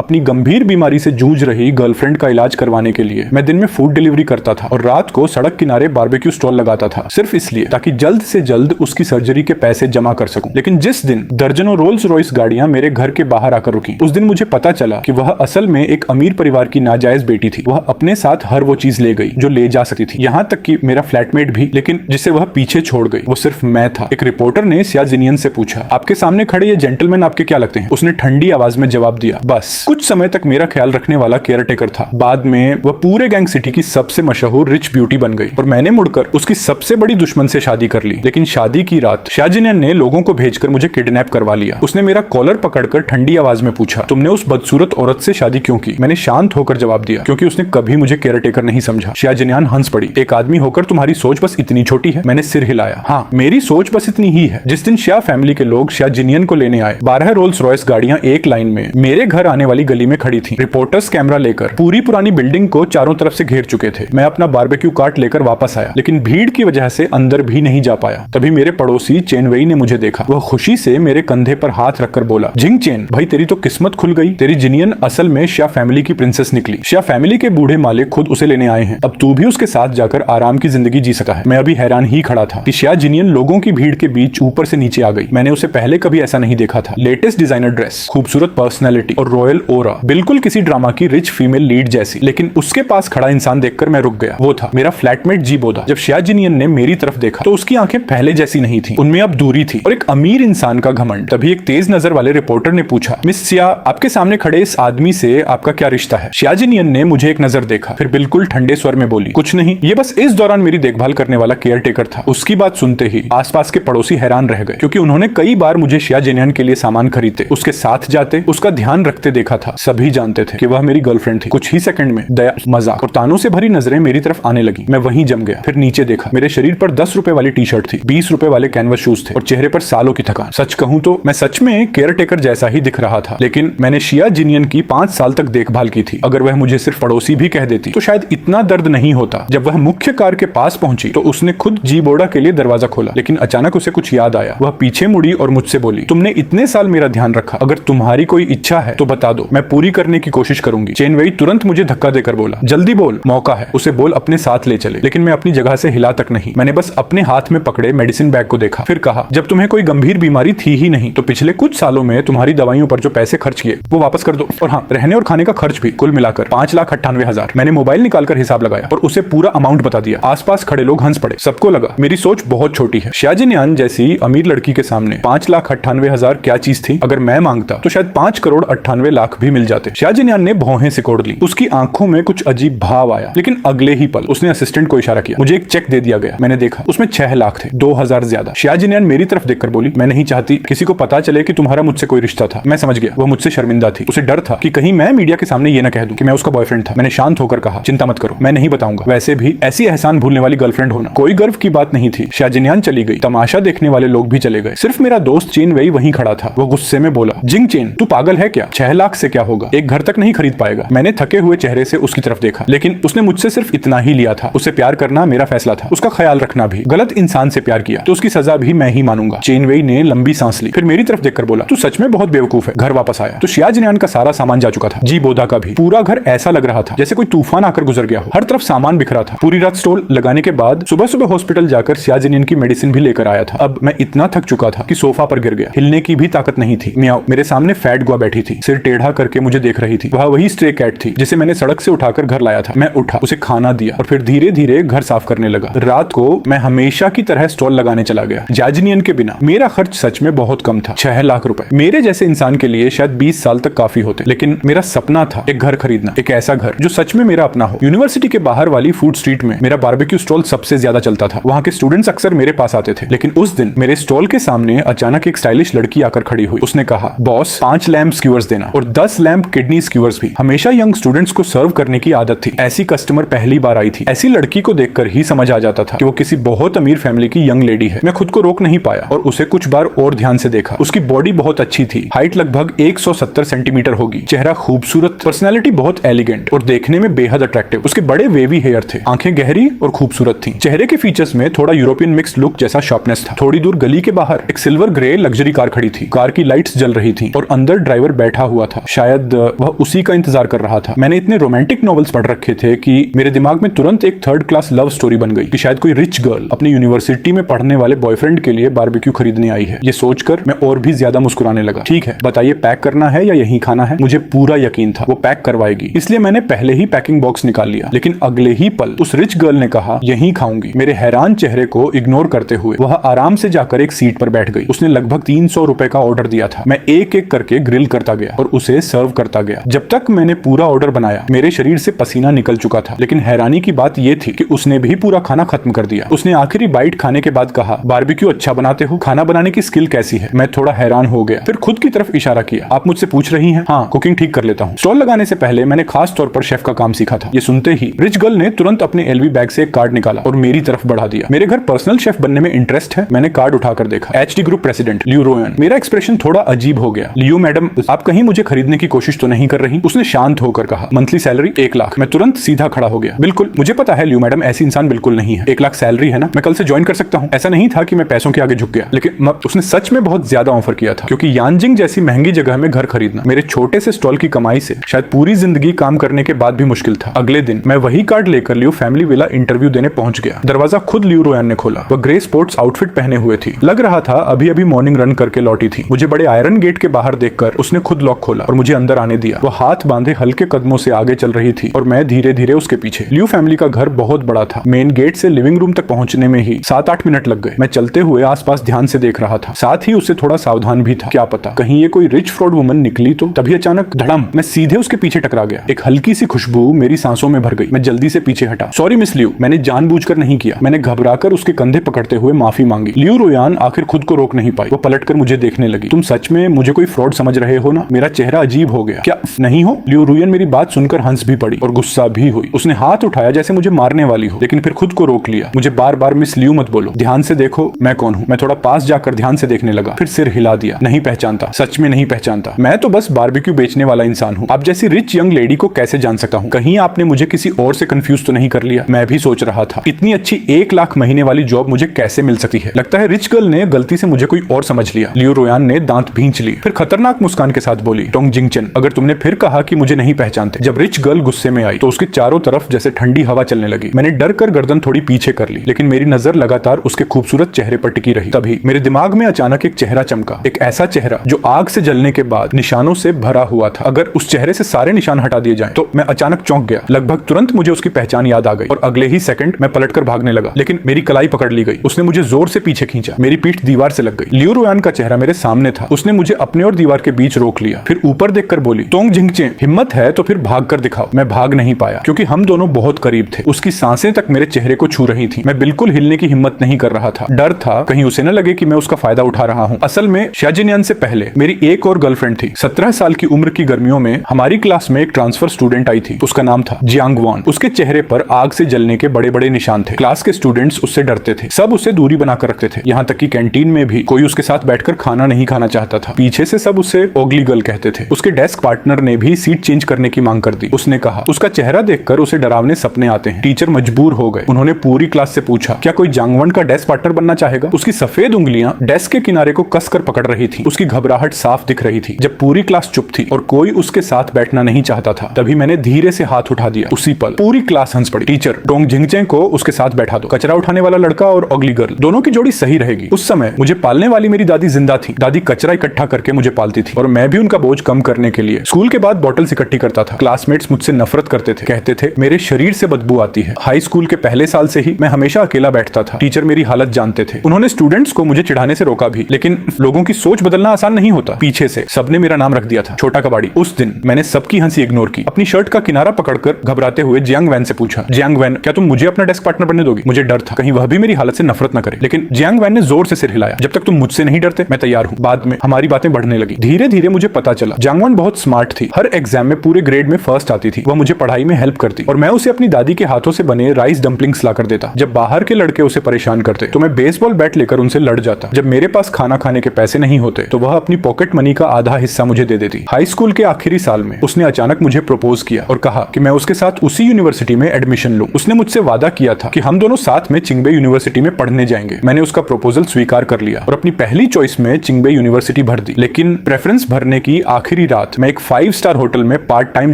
अपनी गंभीर बीमारी से जूझ रही गर्लफ्रेंड का इलाज करवाने के लिए मैं दिन में फूड डिलीवरी करता था और रात को सड़क किनारे बारबेक्यू स्टॉल लगाता था, सिर्फ इसलिए ताकि जल्द से जल्द उसकी सर्जरी के पैसे जमा कर सकूं। लेकिन जिस दिन दर्जनों रोल्स रॉयस गाड़ियां मेरे घर के बाहर आकर रुकी, उस दिन मुझे पता चला कि वह असल में एक अमीर परिवार की नाजायज बेटी थी। वह अपने साथ हर वो चीज ले गई जो ले जा सकती थी, यहाँ तक कि मेरा फ्लैटमेट भी, लेकिन जिसे वह पीछे छोड़ गई वो सिर्फ मैं था। एक रिपोर्टर ने सिया जिनियन से पूछा, आपके सामने खड़े ये जेंटलमैन आपके क्या लगते हैं? उसने ठंडी आवाज में जवाब दिया, बस। कुछ समय तक मेरा ख्याल रखने वाला केयरटेकर था। बाद में वह पूरे गैंग सिटी की सबसे मशहूर रिच ब्यूटी बन गई और मैंने मुड़कर उसकी सबसे बड़ी दुश्मन से शादी कर ली। लेकिन शादी की रात सिया जिनियन ने लोगों को भेजकर मुझे किडनैप करवा लिया। उसने मेरा कॉलर पकड़कर ठंडी आवाज में पूछा, तुमने उस बदसूरत औरत से शादी क्यों की? मैंने शांत होकर जवाब दिया, क्योंकि उसने कभी मुझे केयरटेकर नहीं समझा। सिया जिनियन हंस पड़ी, एक आदमी होकर तुम्हारी सोच बस इतनी छोटी है? मैंने सिर हिलाया, हाँ, मेरी सोच बस इतनी ही है। जिस दिन सिया फैमिली के लोग सिया जिनियन को लेने आए, 12 रोल्स रॉयस गाड़ियां एक लाइन में मेरे घर आने वाली गली में खड़ी थी। रिपोर्टर्स कैमरा लेकर पूरी पुरानी बिल्डिंग को चारों तरफ से घेर चुके थे। मैं अपना बारबेक्यू कार्ट लेकर वापस आया, लेकिन भीड़ की वजह से अंदर भी नहीं जा पाया। तभी मेरे पड़ोसी चेन वेई ने मुझे देखा। वह खुशी से मेरे कंधे पर हाथ रखकर बोला, जिंग चेन भाई, तेरी तो किस्मत खुल गई। तेरी जिनियन असल में सिया फैमिली की प्रिंसेस निकली। सिया फैमिली के बूढ़े मालिक खुद उसे लेने आए हैं। अब तू भी उसके साथ जाकर आराम की जिंदगी जी सकता है। मैं अभी हैरान ही खड़ा था कि सिया जिनियन लोगों की भीड़ के बीच ऊपर से नीचे आ गई। मैंने उसे पहले कभी ऐसा नहीं देखा था। लेटेस्ट डिजाइनर ड्रेस, खूबसूरत पर्सनैलिटी और रॉयल ओरा, बिल्कुल किसी ड्रामा की रिच फीमेल लीड जैसी। लेकिन उसके पास खड़ा इंसान देखकर मैं रुक गया। वो था मेरा फ्लैटमेट जी बोदा। जब सिया जिनियन ने मेरी तरफ देखा तो उसकी आंखें पहले जैसी नहीं थी, उनमें अब दूरी थी और एक अमीर इंसान का घमंड। तभी एक तेज नजर वाले रिपोर्टर ने पूछा, मिस सिया, आपके सामने खड़े इस आदमी से आपका क्या रिश्ता है? सिया जिनियन ने मुझे एक नजर देखा, फिर बिल्कुल ठंडे स्वर में बोली, कुछ नहीं, ये बस इस दौरान मेरी देखभाल करने वाला केयरटेकर था। उसकी बात सुनते ही आसपास के पड़ोसी हैरान रह गए, क्योंकि उन्होंने कई बार मुझे सिया जिनियन के लिए सामान खरीदते, उसके साथ जाते, उसका ध्यान रखते देखा था। सभी जानते थे कि वह मेरी गर्लफ्रेंड थी। कुछ ही सेकंड में दया, मजाक और तानों से भरी नजरें मेरी तरफ आने लगी। मैं वहीं जम गया। फिर नीचे देखा, मेरे शरीर पर 10 रुपए वाली टी शर्ट थी, 20 रुपए वाले कैनवस शूज थे और चेहरे पर सालों की थकान। सच कहूं तो मैं सच में केयरटेकर जैसा ही दिख रहा था, लेकिन मैंने सिया जिनियन की 5 साल तक देखभाल की थी। अगर वह मुझे सिर्फ पड़ोसी भी कह देती तो शायद इतना दर्द नहीं होता। जब वह मुख्य कार के पास पहुंची तो उसने खुद जी बोडा के लिए दरवाजा खोला, लेकिन अचानक उसे कुछ याद आया। वह पीछे मुड़ी और मुझसे बोली, तुमने इतने साल मेरा ध्यान रखा, अगर तुम्हारी कोई इच्छा है तो बता दो, मैं पूरी करने की कोशिश करूंगी। चेन वेई तुरंत मुझे धक्का देकर बोला, जल्दी बोल, मौका है। उसे बोल अपने साथ ले चले। लेकिन मैं अपनी जगह से हिला तक नहीं। मैंने बस अपने हाथ में पकड़े मेडिसिन बैग को देखा, फिर कहा, जब तुम्हें कोई गंभीर बीमारी थी ही नहीं तो पिछले कुछ सालों में तुम्हारी दवाइयों पर जो पैसे खर्च किए वो वापस कर दो, और हाँ, रहने और खाने का खर्च भी, कुल मिलाकर 5,98,000। मैंने मोबाइल निकालकर हिसाब लगाया और उसे पूरा अमाउंट बता दिया। आसपास खड़े लोग हंस पड़े। सबको लगा मेरी सोच बहुत छोटी है। सिया जिनियन जैसी अमीर लड़की के सामने 5,98,000 क्या चीज थी? अगर मैं मांगता तो शायद 5,98,00,000 भी मिल जाते। सिया जिनियन ने भौहें सिकोड़ ली। उसकी आंखों में कुछ अजीब भाव आया, लेकिन अगले ही पल उसने असिस्टेंट को इशारा किया। मुझे एक चेक दे दिया गया। मैंने देखा, उसमें 6 लाख थे, 2,000 ज्यादा। सिया जिनियन मेरी तरफ देखकर बोली, मैं नहीं चाहती किसी को पता चले कि तुम्हारा मुझसे कोई रिश्ता था। मैं समझ गया, वह मुझसे शर्मिंदा थी। उसे डर था कि कहीं मैं मीडिया के सामने ये ना कह दूं कि मैं उसका बॉयफ्रेंड था। मैंने शांत होकर कहा, चिंता मत करो, मैं नहीं बताऊंगा। वैसे भी ऐसी एहसान भूलने वाली गर्लफ्रेंड होना कोई गर्व की बात नहीं थी। सिया जिनियन चली गई। तमाशा देखने वाले लोग भी चले गए। सिर्फ मेरा दोस्त चेन वेई वहीं खड़ा था। वो गुस्से में बोला, जिंग चेन, तू पागल है क्या? 6 लाख से क्या होगा? एक घर तक नहीं खरीद पाएगा। मैंने थके हुए चेहरे से उसकी तरफ देखा, लेकिन उसने मुझसे सिर्फ इतना ही लिया था। उसे प्यार करना मेरा फैसला था, उसका ख्याल रखना भी। गलत इंसान से प्यार किया तो उसकी सजा भी मैं ही मानूंगा। चेन वेई ने लंबी सांस ली, फिर मेरी तरफ देखकर बोला, तू सच में बहुत बेवकूफ है। घर वापस आया तो सिया जिनियन का सारा सामान जा चुका था, जी बोदा का भी। पूरा घर ऐसा लग रहा था जैसे कोई तूफान आकर गुजर गया हो। हर तरफ सामान बिखरा था। पूरी रात स्टॉल लगाने के बाद सुबह सुबह हॉस्पिटल जाकर सिया जिनियन की मेडिसिन भी लेकर आया था। अब मैं इतना थक चुका था कि सोफा पर गिर गया। हिलने की भी ताकत नहीं थी। मियाओ मेरे सामने फैट गुआ बैठी थी, सिर टेढ़ा करके मुझे देख रही थी। वह वही स्ट्रे कैट थी जिसे मैंने सड़क से उठाकर घर लाया था। मैं उठा, उसे खाना दिया और फिर धीरे धीरे घर साफ करने लगा। रात को मैं हमेशा की तरह स्टॉल लगाने चला गया। सिया जिनियन के बिना मेरा खर्च सच में बहुत कम था, 6 लाख रुपए। मेरे जैसे इंसान के लिए शायद 20 साल तक काफी होते, लेकिन मेरा सपना था एक घर खरीदना, एक ऐसा घर जो सच में मेरा अपना हो। यूनिवर्सिटी के बाहर वाली फूड स्ट्रीट में मेरा बारबेक्यू स्टॉल सबसे ज्यादा चलता था। वहां के स्टूडेंट्स अक्सर मेरे पास आते थे, लेकिन उस दिन मेरे स्टॉल के सामने अचानक एक स्टाइलिश लड़की आकर खड़ी हुई। उसने कहा, बॉस 5 लैम्प स्क्यूअर्स देना और 10 लैम्प किडनी स्क्यूअर्स भी। हमेशा यंग स्टूडेंट्स को सर्व करने की आदत थी। ऐसी कस्टमर पहली बार आई थी। ऐसी लड़की को देखकर ही समझ आ जाता था कि वो किसी बहुत अमीर फैमिली की यंग लेडी है। मैं खुद को रोक नहीं पाया और उसे कुछ बार और ध्यान से देखा। उसकी बॉडी बहुत अच्छी थी, हाइट लगभग 170 सेंटीमीटर होगी, चेहरा खूबसूरत, पर्सनैलिटी बहुत एलिगेंट और देखने में बेहद अट्रैक्टिव। उसके बड़े वेवी हेयर थे, आंखें गहरी और खूबसूरत थी। चेहरे के फीचर्स में थोड़ा यूरोपियन मिक्स लुक जैसा शार्पनेस था। थोड़ी दूर गली के बाहर एक सिल्वर ग्रे लग्जरी कार खड़ी थी। कार की लाइट्स जल रही थी और अंदर ड्राइवर बैठा हुआ था। शायद वह उसी का इंतजार कर रहा था। मैंने इतने रोमांटिक नॉवेल्स पढ़ रखे थे कि मेरे दिमाग में तुरंत एक थर्ड क्लास लव स्टोरी बन गई कि शायद कोई रिच गर्ल अपनी यूनिवर्सिटी में पढ़ने वाले बॉयफ्रेंड के लिए बारबेक्यू खरीदने आई है। ये सोचकर मैं और भी ज्यादा मुस्कुराने लगा। ठीक है, बताइए पैक करना है या यहीं खाना है? मुझे पूरा यकीन था वो पैक करवाएगी, इसलिए मैंने पहले ही पैकिंग बॉक्स निकाल लिया। लेकिन अगले ही पल उस रिच गर्ल ने कहा यहीं खाऊंगी। मेरे हैरान चेहरे को इग्नोर करते हुए वह आराम से जाकर एक सीट पर बैठ गई। उसने लगभग 300 रुपए का ऑर्डर दिया था। मैं एक एक करके ग्रिल करता गया और उसे सर्व करता गया। जब तक मैंने पूरा ऑर्डर बनाया मेरे शरीर से पसीना निकल चुका था, लेकिन हैरानी की बात यह थी कि उसने भी पूरा खाना खत्म कर दिया। उसने आखिरी बाइट खाने के बाद कहा, बारबेक्यू अच्छा बनाते हो, खाना बनाने की स्किल कैसी है? मैं थोड़ा हैरान हो गया, फिर खुद की तरफ इशारा किया। आप मुझसे पूछ रही हैं? हाँ, कुकिंग ठीक कर लेता हूँ। स्टॉल लगाने से पहले मैंने खास तौर पर शेफ का काम सीखा था। ये सुनते ही रिच गर्ल ने तुरंत अपने एलवी बैग से एक कार्ड निकाला और मेरी तरफ बढ़ा दिया। मेरे घर पर्सनल शेफ बनने में इंटरेस्ट है। मैंने कार्ड उठाकर देखा, एचडी ग्रुप प्रेसिडेंट लियो रोयन। मेरा एक्सप्रेशन थोड़ा अजीब हो गया। लियो मैडम, आप कहीं मुझे खरीदने की कोशिश तो नहीं कर रही? उसने शांत होकर कहा, मंथली सैलरी 1 लाख। मैं तुरंत सीधा खड़ा हो गया। बिल्कुल, मुझे पता है लियो मैडम, ऐसी इंसान बिल्कुल नहीं है। 1 लाख सैलरी है ना, मैं कल से ज्वाइन कर सकता हूँ। ऐसा नहीं था कि मैं पैसों के आगे झुक गया, लेकिन उसने सच में बहुत ज्यादा ऑफर किया था, क्योंकि यांजिंग जैसी महंगी जगह में घर खरीदना मेरे छोटे से स्टॉल की कमाई से शायद पूरी जिंदगी काम करने के बाद भी मुश्किल था। अगले दिन मैं वही कार्ड लेकर लियो फैमिली विला इंटरव्यू देने पहुंच गया। दरवाजा खुद लियो रोयन ने खोला। वह ग्रे स्पोर्ट्स आउटफिट पहने हुए थी। लग रहा था अभी अभी मॉर्निंग रन करके लौटी थी। मुझे बड़े आयरन गेट के बाहर देखकर उसने खुद लॉक खोला और मुझे अंदर आने दिया। वह हाथ बांधे हल्के कदमों से आगे चल रही थी और मैं धीरे धीरे उसके पीछे। लियो फैमिली का घर बहुत बड़ा था। मेन गेट से लिविंग रूम तक पहुंचने में ही 7-8 मिनट लग गए। मैं चलते हुए आसपास ध्यान से देख रहा था, साथ ही उससे थोड़ा सावधान भी था। क्या पता कहीं ये कोई रिच फ्रॉड वुमन निकली तो। तभी अचानक धड़म, मैं सीधे उसके पीछे टकरा गया। एक हल्की सी खुशबू मेरी सांसों में भर गई। मैं जल्दी से पीछे हटा। सॉरी मिस लियो, मैंने जानबूझकर नहीं किया। मैंने घबराकर उसके कंधे पकड़ते हुए माफी मांगी। लियो रोयान आखिर खुद को रोक नहीं पाई। वो पलटकर मुझे देखने लगी। तुम सच में मुझे कोई फ्रॉड समझ रहे हो ना? मेरा चेहरा अजीब हो गया। क्या नहीं हो? लियो रोयन मेरी बात सुनकर हंस भी पड़ी और गुस्सा भी हुई। उसने हाथ उठाया जैसे मुझे मारने वाली हो, लेकिन फिर खुद को रोक लिया। मुझे बार बार मिस लियो मत बोलो, ध्यान से देखो मैं कौन हूँ। मैं थोड़ा पास जाकर ध्यान से देखने लगा, फिर सिर हिला दिया। नहीं पहचानता, सच में नहीं पहचानता। मैं तो बस बारबेक्यू बेचने वाला इंसान हूँ। आप जैसी रिच यंग लेडी को कैसे जान सकता हूँ? कहीं आपने मुझे किसी और से कंफ्यूज तो नहीं कर लिया? मैं भी सोच रहा था इतनी अच्छी 1 लाख महीने वाली जॉब मुझे कैसे मिल सकती है। लगता है रिच गर्ल ने गलती से मुझे कोई और समझ लिया। लियो रोयान ने दांत भींच ली, फिर खतरनाक मुस्कान के साथ बोली, टोंग जिंगचन, अगर तुमने फिर कहा कि मुझे नहीं पहचानते। जब रिच गर्ल गुस्से में आई तो उसके चारों तरफ जैसे ठंडी हवा चलने लगी। मैंने डर कर गर्दन थोड़ी पीछे कर ली, लेकिन मेरी नजर लगातार उसके खूबसूरत चेहरे पर टिकी रही। तभी मेरे दिमाग में अचानक एक चेहरा चमका, एक ऐसा चेहरा जो आग से जलने के बाद निशानों से भरा हुआ था। अगर उस चेहरे से सारे निशान हटा दिए जाएं, तो मैं अचानक चौंक गया। लगभग तुरंत मुझे उसकी पहचान याद आ गई और अगले ही सेकंड मैं पलटकर भागने लगा, लेकिन मेरी कलाई पकड़ ली गई। उसने मुझे जोर से पीछे खींचा। मेरी पीठ दीवार से लग गई। लियो रोयान का चेहरा मेरे सामने था। उसने मुझे अपने और दीवार के बीच रोक लिया, फिर ऊपर देखकर बोली, टोंग जिंगचे, हिम्मत है तो फिर भाग कर दिखाओ। मैं भाग नहीं पाया क्योंकि हम दोनों बहुत करीब थे। उसकी सांसें तक मेरे चेहरे को छू रही थी। मैं बिल्कुल हिलने की हिम्मत नहीं कर रहा था। डर था कहीं उसे न लगे कि मैं उसका फायदा उठा रहा हूँ। असल में शाजिनियन से पहले मेरी एक और गर्लफ्रेंड थी। 17 साल की उम्र की गर्मियों में हमारी क्लास में एक ट्रांसफर स्टूडेंट आई थी। उसका नाम था जियांग वान। उसके चेहरे पर आग से जलने के बड़े बड़े निशान थे। क्लास के स्टूडेंट्स उससे डरते थे। सब उससे दूरी बनाकर रखते थे। यहाँ तक कि कैंटीन में भी कोई उसके साथ बैठकर खाना नहीं खाना चाहता था। पीछे से सब उसे ओगली गर्ल कहते थे। उसके डेस्क पार्टनर ने भी सीट चेंज करने की मांग कर दी। उसने कहा उसका चेहरा देखकर उसे डरावने सपने आते हैं। टीचर मजबूर हो गए। उन्होंने पूरी क्लास से पूछा, क्या कोई जांगवन का डेस्क पार्टनर बनना चाहेगा? उसकी सफेद उंगलियां डेस्क के किनारे को कसकर पकड़ रही थी। उसकी घबराहट साफ दिख रही थी। जब पूरी क्लास चुप थी और कोई उसके साथ बैठना नहीं चाहता था, तभी मैंने धीरे से हाथ उठा दिया। उसी पल पूरी क्लास हंस पड़ी। टीचर, टोंग जिंगचे को उसके साथ बैठा दो। कचरा उठाने वाला लड़का और ओगली गर्ल, दोनों की जोड़ी सही रहेगी। उस समय मुझे पालने वाली मेरी दादी जिंदा थी। दादी कचरा इकट्ठा करके मुझे पालती थी और मैं भी उनका बोझ कम करने के लिए स्कूल के बाद बॉटल्स इकट्ठी करता था। क्लासमेट्स मुझसे नफरत करते थे, कहते थे मेरे शरीर से बदबू आती है। हाई स्कूल के पहले साल से ही मैं हमेशा अकेला बैठता था। टीचर मेरी हालत जानते थे। उन्होंने स्टूडेंट्स को मुझे चिढ़ाने से रोका भी, लेकिन लोगों की सोच बदलना आसान नहीं होता। पीछे से सबने मेरा नाम रख दिया था, छोटा कबाड़ी। उस दिन मैंने सबकी हंसी इग्नोर की। अपनी शर्ट का किनारा पकड़कर घबराते हुए जियांग वैन से पूछा, जियांग वैन, क्या तुम मुझे अपना डेस्क पार्टनर बनने दोगी? मुझे डर था कहीं वह भी मेरी हालत से नफरत न करे, लेकिन जियांग वैन ने जोर से सिर हिलाया। जब तक तुम मुझसे नहीं डरते मैं तैयार हूँ। बाद में हमारी बातें बढ़ने लगी। धीरे धीरे मुझे पता चला जियांग वैन बहुत स्मार्ट थी। हर एग्जाम में पूरे ग्रेड में फर्स्ट आती थी। वह मुझे पढ़ाई में हेल्प करती और मैं उसे अपनी दादी के हाथों से बने राइस डंपलिंग्स ला कर देता। जब बाहर के लड़के उसे परेशान करते तो मैं बेसबॉल बैट लेकर उनसे लड़ जाता। जब मेरे पास खाना खाने के पैसे नहीं होते तो वह अपनी पॉकेट मनी का आधा हिस्सा मुझे दे देती। हाई स्कूल के आखिरी साल में उसने अचानक मुझे प्रपोज किया और कहा कि मैं उसके साथ उसी यूनिवर्सिटी में एडमिशन लूं। उसने मुझसे वादा किया था कि हम दोनों साथ में चिंगबे यूनिवर्सिटी में पढ़ने जाएंगे। मैंने उसका प्रपोजल स्वीकार कर लिया और अपनी पहली चॉइस में चिंगबे यूनिवर्सिटी भर दी। लेकिन प्रेफरेंस भरने की आखिरी रात मैं एक 5 स्टार होटल में पार्ट टाइम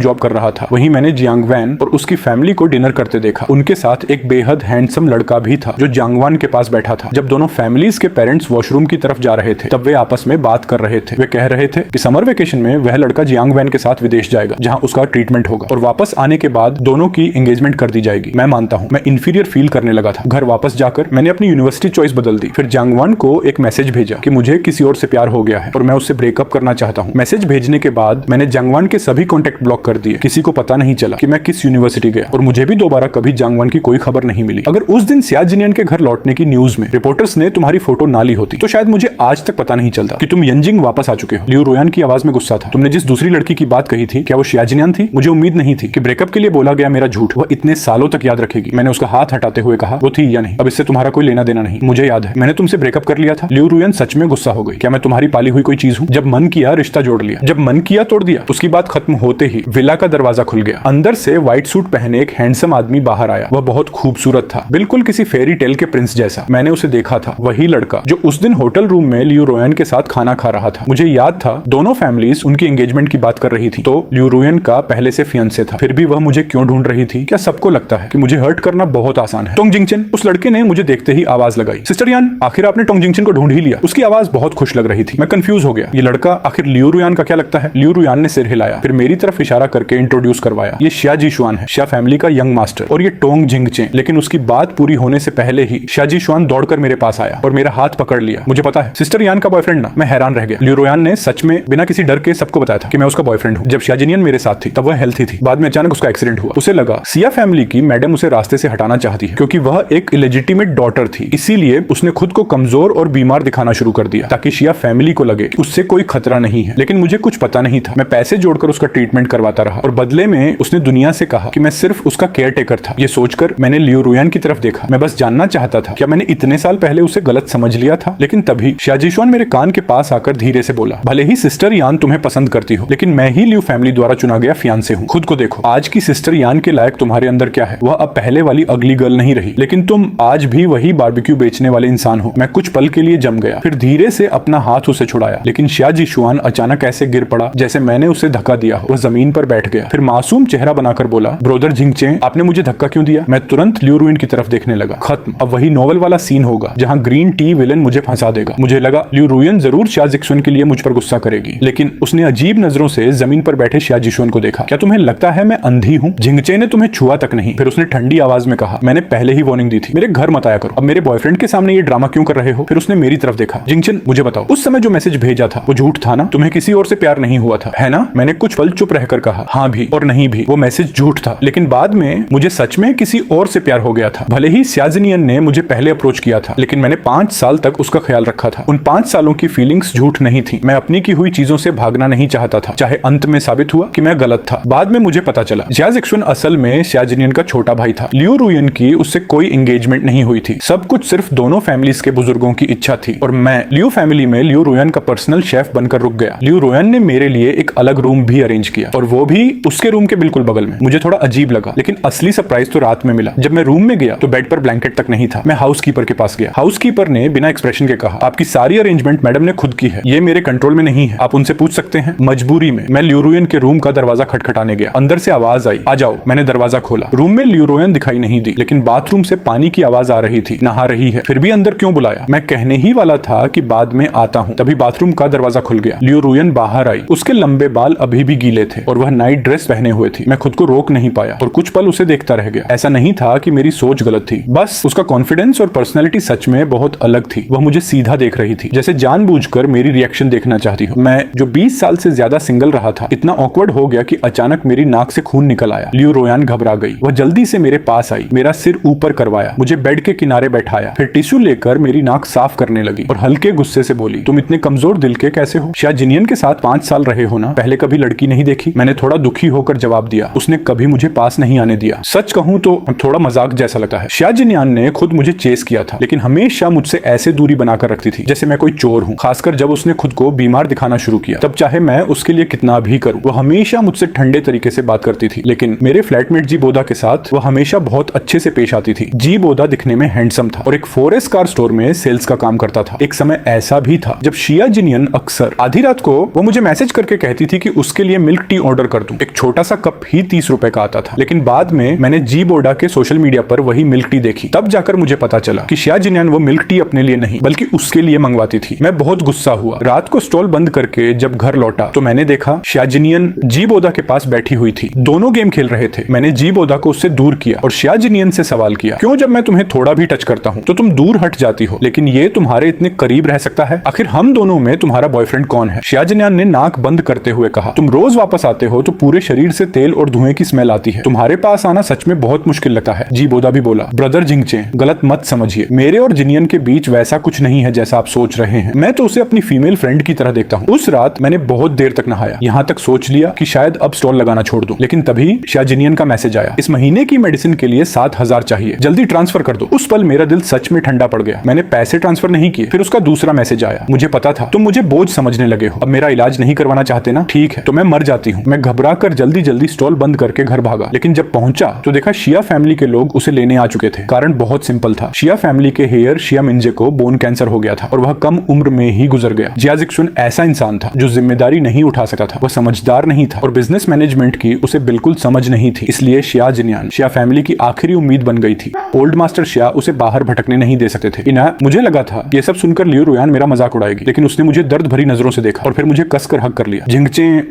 जॉब कर रहा था। वहीं मैंने जियांग वैन और उसकी फैमिली को डिनर करते देखा। उनके साथ एक बेहद हैंडसम लड़का भी था जो जियांग वैन के पास बैठा था। जब दोनों फैमिलीज के पेरेंट्स वॉशरूम की तरफ जा रहे थे तब वे आपस में बात कर रहे थे। वे कह रहे थे कि समर वेकेशन में वह लड़का जियांग वैन के साथ विदेश जाएगा जहां उसका ट्रीटमेंट होगा और वापस आने के बाद दोनों की एंगेजमेंट कर दी जाएगी। मैं मानता हूं, मैं इंफीरियर फील करने लगा था। घर वापस जाकर मैंने अपनी यूनिवर्सिटी चॉइस बदल दी। फिर जियांग वैन को एक मैसेज भेजा कि मुझे किसी और से प्यार हो गया है और मैं उससे ब्रेकअप करना चाहता हूं। मैसेज भेजने के बाद मैंने जियांग वैन के सभी कॉन्टेक्ट ब्लॉक कर दिए। किसी को पता नहीं चला कि मैं किस यूनिवर्सिटी गया और मुझे भी दोबारा कभी जियांग वैन की कोई खबर नहीं मिली। अगर उस दिन सिया जिनियन के घर लौटने की न्यूज में रिपोर्टर्स ने तुम्हारी फोटो ना ली होती तो शायद मुझे आज तक पता नहीं चलता कि तुम यंजिंग वापस आ चुके हो। लियू रोयान की आवाज में गुस्सा था। तुमने जिस दूसरी लड़की की बात कही थी क्या वो सिया जिनियन थी? मुझे उम्मीद नहीं थी कि ब्रेकअप के लिए बोला गया मेरा झूठ वह इतने सालों तक याद रखेगी। मैंने उसका हाथ हटाते हुए कहा वो थी या नहीं, अब इससे तुम्हारा कोई लेना देना नहीं। मुझे याद है मैंने तुमसे ब्रेकअप कर लिया था। लियू रोयान सच में गुस्सा हो गई। क्या मैं तुम्हारी पाली हुई कोई चीज हूँ? जब मन किया रिश्ता जोड़ लिया, जब मन किया तोड़ दिया। उसकी बात खत्म होते ही विला का दरवाजा खुल गया। अंदर से व्हाइट सूट पहने एक हैंडसम आदमी बाहर आया। वह बहुत खूबसूरत था, बिल्कुल किसी फेरी टेल के प्रिंस जैसा। मैंने उसे देखा था, वही लड़का जो उस दिन होटल रूम में लियू रोयान के साथ खाना खा रहा था। मुझे याद था दोनों फैमिलीज उनकी एंगेजमेंट की बात कर रही थी तो लियू रोयान का पहले से फियांसे था। फिर भी वह मुझे क्यों ढूंढ रही थी? क्या सबको लगता है कि मुझे हर्ट करना बहुत आसान है? टोंग जिंगचन, उस लड़के ने मुझे देखते ही आवाज लगाई। सिस्टर यान, आखिर आपने टोंग जिंगचन को ढूंढ ही लिया। उसकी आवाज बहुत खुश लग रही थी। मैं कंफ्यूज हो गया। ये लड़का आखिर लियू रोयान का क्या लगता है? लियू रोयान ने सिर हिलाया, फिर मेरी तरफ इशारा करके इंट्रोड्यूस करवाया। ये शिया जीशुआन है, शिया फैमिली का यंग मास्टर, और ये टोंग जिंगचे। लेकिन उसकी बात पूरी होने से पहले ही शिया जीशुआन दौड़कर मेरे पास आया और मेरा हाथ पकड़ लिया। मुझे पता है सिस्टर यान का बॉयफ्रेंड ना। मैं हैरान रह गया। लियू रोयान ने सच में बिना किसी डर के सबको बताया था कि मैं उसका बॉयफ्रेंड हूँ। जब शिया जिनियन मेरे साथ थी तब वह हेल्थी थी। बाद में अचानक उसका एक्सीडेंट हुआ। उसे लगा सिया फैमिली की मैडम उसे रास्ते से हटाना चाहती है क्योंकि वह एक इलेजिटिमेट डॉटर थी। इसीलिए उसने खुद को कमजोर और बीमार दिखाना शुरू कर दिया ताकि शिया फैमिली को लगे कि उससे कोई खतरा नहीं है। लेकिन मुझे कुछ पता नहीं था। मैं पैसे जोड़कर उसका ट्रीटमेंट करवाता रहा और बदले में उसने दुनिया से कहा कि मैं सिर्फ उसका केयर टेकर था। ये सोचकर मैंने लियू रोयान की तरफ देखा। मैं बस जानना चाहता था क्या मैंने इतने साल पहले उसे गलत समझ लिया था। लेकिन तभी शिया जीशुआन मेरे कान के पास आकर धीरे से बोला, भले ही सिस्टर यान तुम्हें पसंद करती हो लेकिन मैं ही लियू फैमिली द्वारा चुना गया फियांसे हूँ। खुद को देखो, आज की सिस्टर यान के लायक तुम्हारे अंदर क्या है। वह अब पहले वाली अगली गर्ल नहीं रही, लेकिन तुम आज भी वही बारबेक्यू बेचने वाले इंसान हो। मैं कुछ पल के लिए जम गया, फिर धीरे से अपना हाथ उसे छुड़ाया। लेकिन शिया जीशुआन अचानक ऐसे गिर पड़ा जैसे मैंने उसे धक्का दिया। वह जमीन पर बैठ गया, फिर मासूम चेहरा बनाकर बोला, ब्रोदर जिंगचे, आपने मुझे धक्का क्यों दिया? मैं तुरंत लियू रोयान की तरफ देखने लगा। खत्म। अब वही नॉवल वाला सीन होगा जहां ग्रीन टी विलन मुझे फंसा देगा। मुझे लगा लियू रोयान जरूर शिया जिक्सन के लिए मुझ पर गुस्सा करेगी, लेकिन उसने अजीब नजरों से जमीन पर बैठे शिया जीशुआन को देखा। क्या तुम्हें लगता है मैं अंधी हूँ? जिंगचे ने तुम्हें छुआ तक नहीं। फिर उसने ठंडी आवाज में कहा, मैंने पहले ही वार्निंग दी थी, मेरे घर मत आया करो। अब मेरे बॉयफ्रेंड के सामने ये ड्रामा क्यों कर रहे हो? फिर उसने मेरी तरफ देखा। जिंगचन, मुझे बताओ, उस समय जो मैसेज भेजा था वो झूठ था ना? तुम्हें किसी और से प्यार नहीं हुआ था, है ना? मैंने कुछ पल चुप रहकर कहा, हाँ भी और नहीं भी। वो मैसेज झूठ था, लेकिन बाद में मुझे सच में किसी और से प्यार हो गया था। भले ही सिया जिनियन ने मुझे पहले अप्रोच किया था, लेकिन मैंने 5 साल तक उसका ख्याल रखा था। उन 5 सालों की फीलिंग्स झूठ नहीं थी। मैं अपनी की हुई चीजों से भागना नहीं चाहता था, चाहे अंत में साबित हुआ कि मैं गलत था। बाद में मुझे पता चला जिया जिक्सन असल में सिया जिनियन का छोटा भाई था। लियू रोयान की उससे कोई एंगेजमेंट नहीं हुई थी। सब कुछ सिर्फ दोनों फैमिलीज के बुजुर्गों की इच्छा थी और मैं लियू फैमिली में लियू रोयान का पर्सनल शेफ बनकर रुक गया। लियू रोयान ने मेरे लिए एक अलग रूम भी अरेंज किया और वो भी उसके रूम के बिल्कुल बगल में। मुझे थोड़ा अजीब लगा, लेकिन असली सरप्राइज तो रात में मिला। जब मैं रूम में गया तो बेड पर ब्लैंकेट तक नहीं था। मैं हाउसकीपर के पास गया। हाउसकीपर ने बिना एक्सप्रेशन के कहा, आपकी सारी अरेंजमेंट मैडम ने खुद की है, ये मेरे कंट्रोल में नहीं है, आप उनसे पूछ सकते हैं। मजबूरी में मैं लियू रोयान के रूम का दरवाजा खटखटाने गया। अंदर से आवाज आई, आ जाओ। मैंने दरवाजा खोला। रूम में लियू रोयान दिखाई नहीं दी, लेकिन बाथरूम से पानी की आवाज आ रही थी। नहा रही है, फिर भी अंदर क्यों बुलाया? मैं कहने ही वाला था कि बाद में आता हूँ, तभी बाथरूम का दरवाजा खुल गया। लियू रोयान बाहर आई। उसके लंबे बाल अभी भी गीले थे और वह नाइट ड्रेस पहने हुए थी। मैं खुद को रोक नहीं पाया और कुछ पल उसे देखता रह गया। ऐसा नहीं था कि मेरी सोच गलत थी, बस उसका कॉन्फिडेंस और पर्सनैलिटी सच में बहुत अलग थी। वह मुझे सीधा देख रही थी, जैसे जानबूझकर मेरी रिएक्शन देखना चाहती हो। मैं जो 20 साल से ज्यादा सिंगल रहा था, इतना ऑकवर्ड हो गया कि अचानक मेरी नाक से खून निकल आया। लियू रोयान घबरा गई। वह जल्दी से मेरे पास आई, मेरा सिर ऊपर करवाया, मुझे बेड के किनारे बैठाया, फिर टिश्यू लेकर मेरी नाक साफ करने लगी और हल्के गुस्से से बोली, तुम इतने कमजोर दिल के कैसे हो? शिया जिनियन के साथ 5 साल रहे हो ना, पहले कभी लड़की नहीं देखी? मैंने थोड़ा दुखी होकर जवाब दिया। उसने कभी मुझे पास नहीं आने दिया। सच कहूं तो थोड़ा मजाक जैसा लगता है। शिया जिनियन ने खुद मुझे चेस किया था, लेकिन हमेशा मुझसे ऐसे दूरी बनाकर रखती थी जैसे मैं कोई चोर हूँ। खासकर जब उसने खुद को बीमार दिखाना शुरू किया, तब चाहे मैं उसके लिए कितना भी करूं, वो हमेशा मुझसे ठंडे तरीके से बात करती थी। लेकिन मेरे फ्लैटमेट जी बोदा के साथ वो हमेशा बहुत अच्छे से पेश आती थी। जी बोदा दिखने में हैंडसम था और एक 4S कार स्टोर में सेल्स का काम करता था। एक समय ऐसा भी था जब शिया जिनियन अक्सर आधी रात को वो मुझे मैसेज मैसेज करके कहती थी कि उसके लिए मिल्क टी ऑर्डर कर दूं। एक छोटा सा कप ही 30 रुपए का आता था। लेकिन बाद में मैंने जी बोडा के सोशल मीडिया पर वही मिल्क टी देखी। तब जाकर मुझे पता चला कि शिया जिन्यान वो मिल्क टी अपने लिए नहीं बल्कि उसके लिए मंगवाती थी। मैं बहुत गुस्सा हुआ। रात को स्टॉल बंद करके जब घर लौटा तो मैंने देखा शिया जिनियन जी बोदा के पास बैठी हुई थी। दोनों गेम खेल रहे थे। मैंने जी बोदा को उससे दूर किया और शिया जिनियन से सवाल किया, क्यों जब मैं तुम्हें थोड़ा भी टच करता हूँ तो तुम दूर हट जाती हो, लेकिन ये तुम्हारे इतने करीब रह सकता है? आखिर हम दोनों में तुम्हारा बॉयफ्रेंड कौन है? शिया जिनियन ने नाक बंद करते हुए कहा, तुम रोज वापस आते हो तो पूरे शरीर से तेल और धुएं की स्मेल आती है। तुम्हारे पास आना सच में बहुत मुश्किल लगता है। जी बोदा भी बोला, ब्रदर जिंगचे, गलत मत समझिए, मेरे और जिनियन के बीच वैसा कुछ नहीं है जैसा आप सोच रहे हैं। मैं तो उसे अपनी फीमेल फ्रेंड की तरह देखता हूँ। उस रात मैंने बहुत देर तक नहाया, यहाँ तक सोच लिया कि शायद अब स्टॉल लगाना छोड़ दूं। लेकिन तभी शिया जिनियन का मैसेज आया, इस महीने की मेडिसिन के लिए 7,000 चाहिए, जल्दी ट्रांसफर कर दो। उस पल मेरा दिल सच में ठंडा पड़ गया। मैंने पैसे ट्रांसफर नहीं किए। फिर उसका दूसरा मैसेज आया, मुझे पता था तुम मुझे बोझ समझने लगे हो, अब मेरा इलाज नहीं करवाना चाहते ना? ठीक है, तो मैं मर जाती हूँ। मैं घबरा कर जल्दी जल्दी स्टॉल बंद करके घर भागा। लेकिन जब पहुंचा तो देखा शिया फैमिली के लोग उसे लेने आ चुके थे। कारण बहुत सिंपल था, शिया फैमिली के हेयर शिया मिंजे को बोन कैंसर हो गया था और वह कम उम्र में ही गुजर गया। जिया जिक्सुन ऐसा इंसान था जो जिम्मेदारी नहीं उठा सकता था। वह समझदार नहीं था और बिजनेस मैनेजमेंट की उसे बिल्कुल समझ नहीं थी। इसलिए शिया जिनियान शिया फैमिली की आखिरी उम्मीद बन गई थी। ओल्ड मास्टर शिया उसे बाहर भटकने नहीं दे सकते थे। मुझे लगा था ये सब सुनकर लियू रुयान मेरा मजाक उड़ाएगी, लेकिन उसने मुझे दर्द भरी नजरों से देखा और फिर मुझे कसकर हक कर लिया। जिंगचे,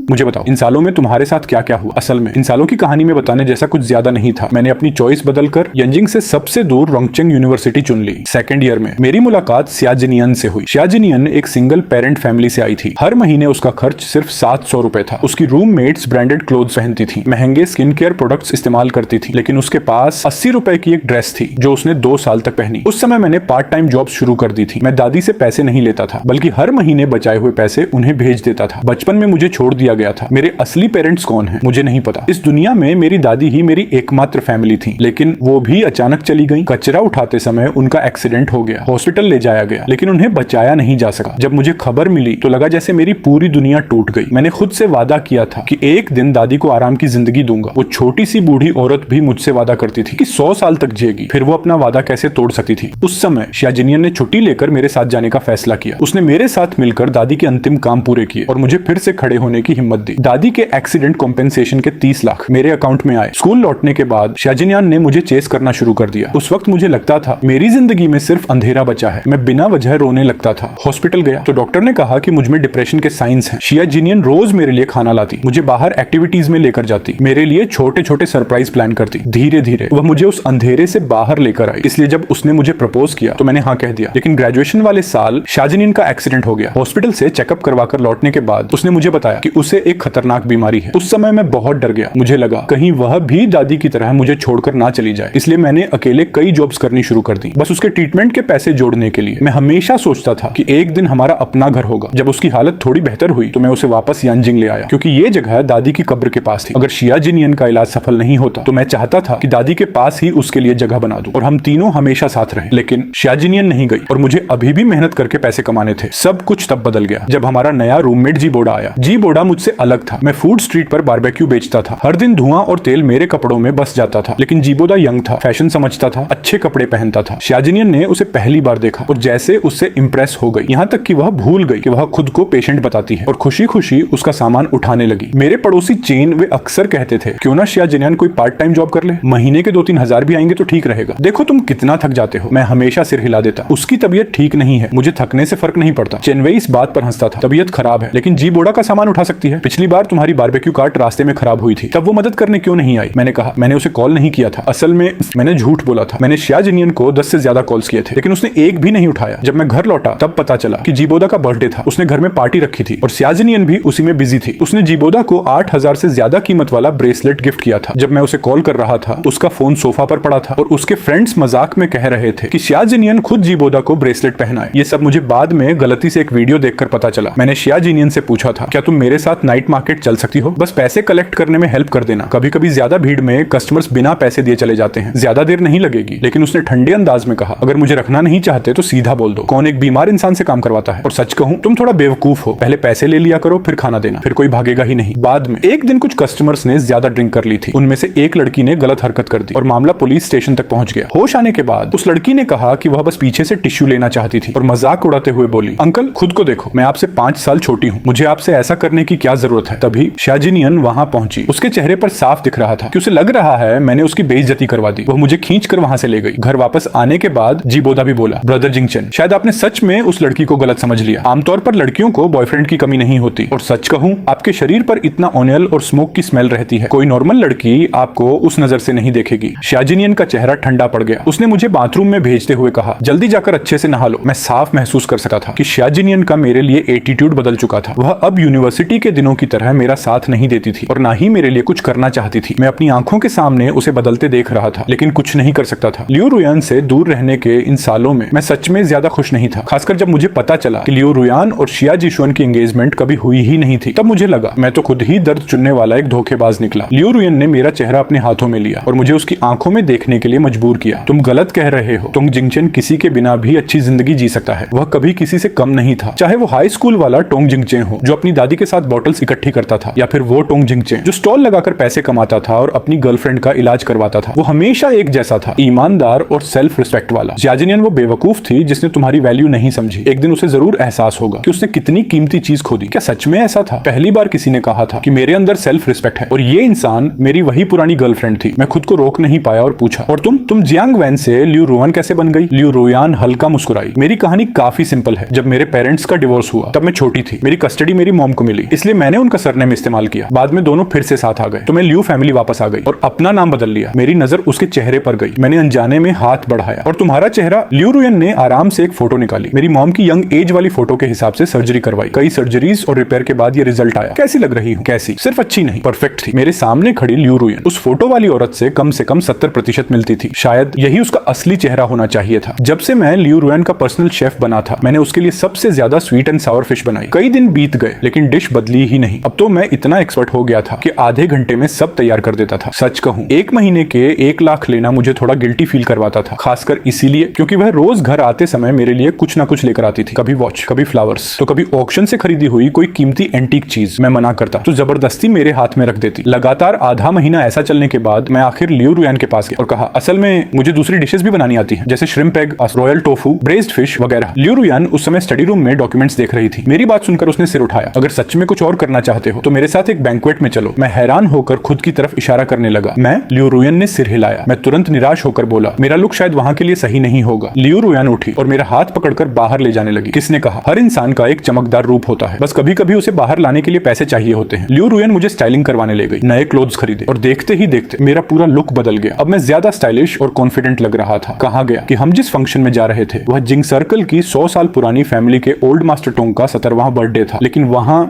मुझे बताओ इन सालों में तुम्हारे साथ क्या क्या हुआ? असल में इन सालों की कहानी में बताने जैसा कुछ ज्यादा नहीं था। मैंने अपनी चॉइस बदलकर यंजिंग से सबसे दूर रोंगचेंग यूनिवर्सिटी चुन ली। सेकंड ईयर में मेरी मुलाकात शिया जिनियन से हुई। शिया जिनियन एक सिंगल पेरेंट फैमिली से आई थी। हर महीने उसका खर्च सिर्फ 700 रुपए था। उसकी रूममेट्स ब्रांडेड क्लोथ्स पहनती थी, महंगे स्किन केयर प्रोडक्ट्स इस्तेमाल करती थी, लेकिन उसके पास 80 रुपए की एक ड्रेस थी जो उसने 2 साल तक पहनी। उस समय मैंने पार्ट टाइम जॉब शुरू कर दी थी। मैं दादी से पैसे नहीं लेता था, बल्कि हर महीने बचाए हुए पैसे उन्हें भेज देता था। बचपन में मुझे छोड़ दिया गया था। मेरे असली पेरेंट्स कौन हैं मुझे नहीं पता। इस दुनिया में मेरी दादी ही मेरी एकमात्र फैमिली थी, लेकिन वो भी अचानक चली गई। कचरा उठाते समय उनका एक्सीडेंट हो गया, हॉस्पिटल ले जाया गया, लेकिन उन्हें बचाया नहीं जा सका। जब मुझे खबर मिली तो लगा जैसे मेरी पूरी दुनिया टूट गई। मैंने खुद से वादा किया था कि एक दिन दादी को आराम की जिंदगी दूंगा। वो छोटी सी बूढ़ी औरत भी मुझसे वादा करती थी कि 100 साल तक जिएगी, फिर वो अपना वादा कैसे तोड़ सकती थी? उस समय शिया जिनियन ने छुट्टी लेकर मेरे साथ जाने का फैसला किया। उसने मेरे साथ मिलकर दादी के अंतिम काम पूरे किए और मुझे फिर से खड़े होने की हिम्मत दी। दादी के एक्सीडेंट कॉम्पेंसेशन के 30 लाख मेरे अकाउंट में आए। स्कूल लौटने के बाद शिया जिनियन ने मुझे चेस करना शुरू कर दिया। उस वक्त मुझे लगता था मेरी जिंदगी में सिर्फ अंधेरा बचा है। मैं बिना वजह रोने लगता था। हॉस्पिटल गया तो डॉक्टर ने कहा कि मुझ में डिप्रेशन के साइंस हैं। शिया जिनियन रोज मेरे लिए खाना लाती, मुझे बाहर एक्टिविटीज में लेकर जाती, मेरे लिए छोटे छोटे सरप्राइज प्लान करती। धीरे धीरे वह मुझे उस अंधेरे से बाहर लेकर आई। इसलिए जब उसने मुझे प्रपोज किया तो मैंने हाँ कह दिया। लेकिन ग्रेजुएशन वाले साल शिया जिनियन का एक्सीडेंट हो गया। हॉस्पिटल से चेकअप करवाकर लौटने के बाद उसने मुझे बताया कि उसे एक खतरनाक बीमारी है। उस समय मैं बहुत डर गया। मुझे लगा कहीं वह भी दादी की तरह मुझे छोड़कर ना चली जाए। इसलिए मैंने अकेले कई जॉब्स करनी शुरू कर दी, बस उसके ट्रीटमेंट के पैसे जोड़ने के लिए। मैं हमेशा सोचता था कि एक दिन हमारा अपना घर होगा। जब उसकी हालत थोड़ी बेहतर हुई तो मैं उसे वापस यांजिंग ले आया, क्योंकि ये जगह दादी की कब्र के पास थी। अगर शिया जिनियन का इलाज सफल नहीं होता तो मैं चाहता था कि दादी के पास ही उसके लिए जगह बना दूं और हम तीनों हमेशा साथ रहे। लेकिन शिया जिनियन नहीं गई और मुझे अभी भी मेहनत करके पैसे कमाने थे। सब कुछ तब बदल गया जब हमारा नया रूममेट जी बोडा आया। जी बोडा मुझसे अलग था। मैं फूड स्ट्रीट पर बारबेक्यू बेचता था। हर दिन धुआं और तेल मेरे कपड़ों में बस जाता था। लेकिन जी बोडा यंग था, फैशन समझता था, अच्छे कपड़े पहनता था। शिया जिनियन ने उसे पहली बार देखा और जैसे उससे इंप्रेस हो गई, यहाँ तक कि वह भूल गई कि वह खुद को पेशेंट बताती है और खुशी खुशी उसका सामान उठाने लगी। मेरे पड़ोसी चेन वे अक्सर कहते थे क्यों ना शिया जिनियन कोई पार्ट टाइम जॉब कर ले, महीने के 2-3 हजार भी आएंगे तो ठीक रहेगा। देखो तुम कितना थक जाते हो। मैं हमेशा सिर हिला देता। उसकी तबीयत ठीक नहीं है, मुझे थकने से फर्क नहीं पड़ता। चेनवे इस बात पर हंसता था, तबीयत खराब है लेकिन जी बोडा का सामान उठा सकती है। पिछली बार तुम्हारी बारबेक्यू कार्ट रास्ते में खराब हुई थी, तब वो मदद करने क्यों नहीं आई? मैंने कहा मैंने उसे कॉल नहीं किया था। असल में मैंने झूठ बोला था। मैंने शिया जिनियन को 10 से ज्यादा कॉल्स किए थे, लेकिन उसने एक भी नहीं उठाया। जब मैं घर लौटा तब पता चला कि जीबोदा का बर्थडे था। उसने घर में पार्टी रखी थी और शिया जिनियन भी उसी में बिजी थी। उसने जीबोदा को 8,000 से ज्यादा कीमत वाला ब्रेसलेट गिफ्ट किया था। जब मैं उसे कॉल कर रहा था उसका फोन सोफा पर पड़ा था और उसके फ्रेंड्स मजाक में कह रहे थे कि शिया जिनियन खुद जीबोदा को ब्रेसलेट पहनाए। ये सब मुझे बाद में गलती से एक वीडियो देखकर पता चला। मैंने शिया जिनियन से पूछा था क्या तुम मेरे साथ साथ नाइट मार्केट चल सकती हो, बस पैसे कलेक्ट करने में हेल्प कर देना। कभी कभी ज्यादा भीड़ में कस्टमर्स बिना पैसे दिए चले जाते हैं, ज्यादा देर नहीं लगेगी। लेकिन उसने ठंडे अंदाज में कहा, अगर मुझे रखना नहीं चाहते तो सीधा बोल दो। कौन एक बीमार इंसान से काम करवाता है? और सच कहूं, तुम थोड़ा बेवकूफ हो, पहले पैसे ले लिया करो फिर खाना देना, फिर कोई भागेगा ही नहीं। बाद में एक दिन कुछ कस्टमर्स ने ज्यादा ड्रिंक कर ली थी, उनमें से एक लड़की ने गलत हरकत कर दी और मामला पुलिस स्टेशन तक पहुंच गया। होश आने के बाद उस लड़की ने कहा कि वह बस पीछे से टिश्यू लेना चाहती थी और मजाक उड़ाते हुए बोली, अंकल खुद को देखो, मैं आपसे 5 साल छोटी हूँ, मुझे आपसे ऐसा करने की क्या जरूरत है। तभी शाजिनियन वहां पहुंची। उसके चेहरे पर साफ दिख रहा था कि उसे लग रहा है मैंने उसकी बेइज्जती करवा दी। वह मुझे खींच कर वहां से ले गई। घर वापस आने के बाद जीबोदा भी बोला, ब्रदर जिंगचन, शायद आपने सच में उस लड़की को गलत समझ लिया। आमतौर पर लड़कियों को बॉयफ्रेंड की कमी नहीं होती, और सच कहूं, आपके शरीर पर इतना ऑनियल और स्मोक की स्मेल रहती है, कोई नॉर्मल लड़की आपको उस नजर से नहीं देखेगी। शाजिनियन का चेहरा ठंडा पड़ गया। उसने मुझे बाथरूम में भेजते हुए कहा, जल्दी जाकर अच्छे से नहा लो। मैं साफ महसूस कर सकता था कि शाजिनियन का मेरे लिए एटीट्यूड बदल चुका था। वह अब यूनिवर्सिटी के दिनों की तरह मेरा साथ नहीं देती थी और ना ही मेरे लिए कुछ करना चाहती थी। मैं अपनी आंखों के सामने उसे बदलते देख रहा था, लेकिन कुछ नहीं कर सकता था। लियो रुयान से दूर रहने के इन सालों में मैं सच में ज्यादा खुश नहीं था, खासकर जब मुझे पता चला कि लियो रुयान और शिया जिशुअन की एंगेजमेंट कभी हुई ही नहीं थी। तब मुझे लगा मैं तो खुद ही दर्द चुनने वाला एक धोखेबाज निकला। लियो रुयान ने मेरा चेहरा अपने हाथों में लिया और मुझे उसकी आंखों में देखने के लिए मजबूर किया। तुम गलत कह रहे हो, टोंग जिंगचन किसी के बिना भी अच्छी जिंदगी जी सकता है। वह कभी किसी से कम नहीं था, चाहे वो हाई स्कूल वाला टोंग जिंगचेन हो जो अपनी दादी के साथ बॉटल्स इकट्ठी करता था, या फिर वो टोंग जिंगचेन जो स्टॉल लगाकर पैसे कमाता था और अपनी गर्लफ्रेंड का इलाज करवाता था। वो हमेशा एक जैसा था, ईमानदार और सेल्फ रिस्पेक्ट वाला। शाजिनियन वो बेवकूफ थी जिसने तुम्हारी वैल्यू नहीं समझी। एक दिन उसे जरूर एहसास होगा कि उसने कितनी कीमती चीज खो दी। क्या सच में ऐसा था? पहली बार किसी ने कहा था कि मेरे अंदर सेल्फ रिस्पेक्ट है, और ये इंसान मेरी वही पुरानी गर्लफ्रेंड थी। मैं खुद को रोक नहीं पाया और पूछा, और तुम जियांग वैन से लियो रुयान कैसे बन गई? लियो रुयान हल्का मुस्कुराई। मेरी कहानी काफी सिंपल है। जब मेरे पेरेंट्स का डिवोर्स हुआ तब मैं छोटी थी। मेरी कस्टडी मेरी मॉम को मिली, इसलिए मैंने उनका सरनेम इस्तेमाल किया। बाद में दोनों फिर से साथ आ गए तो मैं लियो फैमिली वापस आ गई और अपना नाम बदल लिया। मेरी नजर उसके चेहरे पर गई। मैंने अनजाने में हाथ बढ़ाया और तुम्हारा चेहरा। लियो रुयान ने आराम से एक फोटो निकाली, मेरी मॉम की यंग एज वाली फोटो के हिसाब से सर्जरी करवाई। कई सर्जरीज और रिपेयर के बाद ये रिजल्ट आया। कैसी लग रही हूँ? कैसी? सिर्फ अच्छी नहीं, परफेक्ट थी। मेरे सामने खड़ी लियो रुयान उस फोटो वाली औरत से कम 70% मिलती थी। शायद यही उसका असली चेहरा होना चाहिए था। जब से मैं लियो रुयान का पर्सनल शेफ बना था, मैंने उसके लिए सबसे ज्यादा स्वीट एंड सावर फिश बनाई। कई दिन बीत गए लेकिन डिश बदली ही नहीं। अब तो मैं इतना एक्सपर्ट हो गया था कि आधे घंटे में सब तैयार कर देता था। सच कहूं, 1 महीने के 1 लाख लेना मुझे थोड़ा गिल्टी फील करवाता था, खासकर इसीलिए क्योंकि वह रोज घर आते समय मेरे लिए कुछ ना कुछ लेकर आती थी। कभी वॉच, कभी फ्लावर्स, तो कभी ऑक्शन से खरीदी हुई कोई कीमती एंटीक चीज। मैं मना करता तो जबरदस्ती मेरे हाथ में रख देती। लगातार आधा महीना ऐसा चलने के बाद मैं आखिर लियो रुयान के पास गया और कहा, असल में मुझे दूसरी डिशेस भी बनानी आती हैं, जैसे shrimp egg, royal tofu, braced fish वगैरह। लियो रुयान उस समय स्टडी रूम में डॉक्यूमेंट्स देख रही थी। मेरी बात सुनकर उसने सिर उठाया, अगर सच में कुछ और करना चाहते हो तो मेरे साथ एक बैंक्वेट में चलो। मैं हैरान होकर खुद की तरफ इशारा करने लगा। लियो रुयान ने सिर हिलाया। मैं तुरंत निराश होकर बोला, मेरा लुक शायद वहां के लिए सही नहीं होगा। लियो रुयान उठी और मेरा हाथ पकड़कर बाहर ले जाने लगी। किसने कहा? हर इंसान का एक चमकदार रूप होता है, बस कभी कभी उसे बाहर लाने के लिए पैसे चाहिए होते हैं। लियो रुयान मुझे स्टाइलिंग करवाने ले गई, नए क्लोथ्स खरीदे और देखते ही देखते मेरा पूरा लुक बदल गया। अब मैं ज्यादा स्टाइलिश और कॉन्फिडेंट लग रहा था। कहा गया कि हम जिस फंक्शन में जा रहे थे वह जिंग सर्कल की 100 साल पुरानी फैमिली के ओल्ड मास्टर टोंग का 17वां बर्थडे था, लेकिन वहां